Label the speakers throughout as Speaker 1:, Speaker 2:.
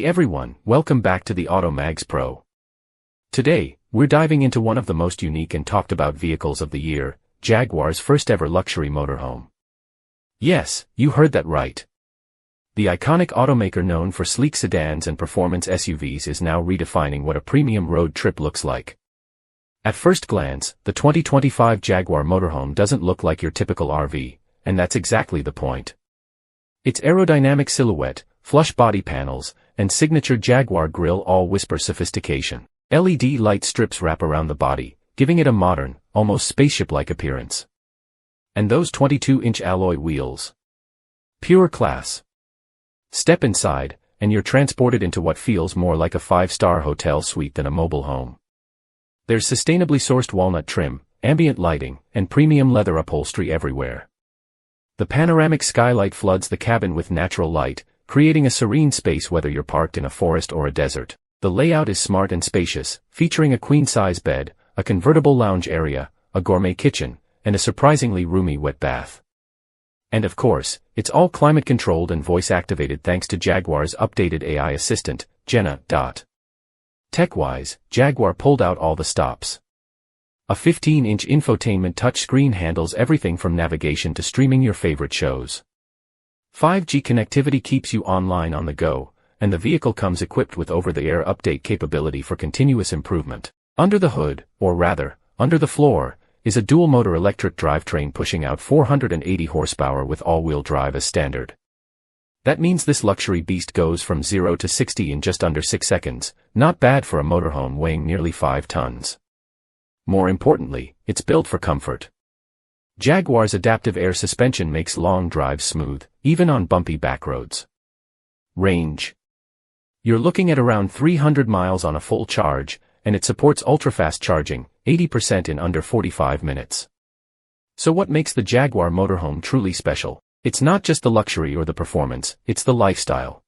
Speaker 1: Hey everyone, welcome back to the Auto Mags Pro. Today, we're diving into one of the most unique and talked about vehicles of the year, Jaguar's first ever luxury motorhome. Yes, you heard that right. The iconic automaker known for sleek sedans and performance SUVs is now redefining what a premium road trip looks like. At first glance, the 2025 Jaguar Motorhome doesn't look like your typical RV, and that's exactly the point. Its aerodynamic silhouette, flush body panels, and signature Jaguar grille all whisper sophistication. LED light strips wrap around the body, giving it a modern, almost spaceship-like appearance. And those 22-inch alloy wheels. Pure class. Step inside, and you're transported into what feels more like a five-star hotel suite than a mobile home. There's sustainably sourced walnut trim, ambient lighting, and premium leather upholstery everywhere. The panoramic skylight floods the cabin with natural light, creating a serene space whether you're parked in a forest or a desert. The layout is smart and spacious, featuring a queen-size bed, a convertible lounge area, a gourmet kitchen, and a surprisingly roomy wet bath. And of course, it's all climate-controlled and voice-activated thanks to Jaguar's updated AI assistant, Jenna. Tech-wise, Jaguar pulled out all the stops. A 15-inch infotainment touchscreen handles everything from navigation to streaming your favorite shows. 5G connectivity keeps you online on the go, and the vehicle comes equipped with over-the-air update capability for continuous improvement. Under the hood, or rather, under the floor, is a dual-motor electric drivetrain pushing out 480 horsepower with all-wheel drive as standard. That means this luxury beast goes from 0 to 60 in just under 6 seconds, not bad for a motorhome weighing nearly 5 tons. More importantly, it's built for comfort. Jaguar's adaptive air suspension makes long drives smooth, even on bumpy backroads. Range. You're looking at around 300 miles on a full charge, and it supports ultra-fast charging, 80% in under 45 minutes. So what makes the Jaguar Motorhome truly special? It's not just the luxury or the performance, it's the lifestyle.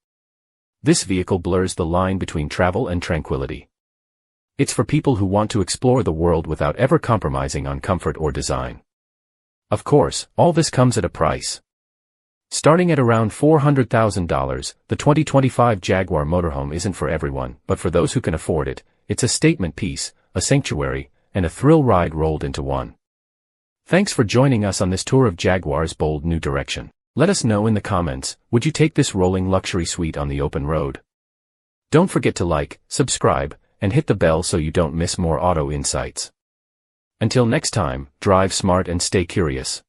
Speaker 1: This vehicle blurs the line between travel and tranquility. It's for people who want to explore the world without ever compromising on comfort or design. Of course, all this comes at a price. Starting at around $400,000, the 2025 Jaguar Motorhome isn't for everyone, but for those who can afford it, it's a statement piece, a sanctuary, and a thrill ride rolled into one. Thanks for joining us on this tour of Jaguar's bold new direction. Let us know in the comments, would you take this rolling luxury suite on the open road? Don't forget to like, subscribe, and hit the bell so you don't miss more auto insights. Until next time, drive smart and stay curious.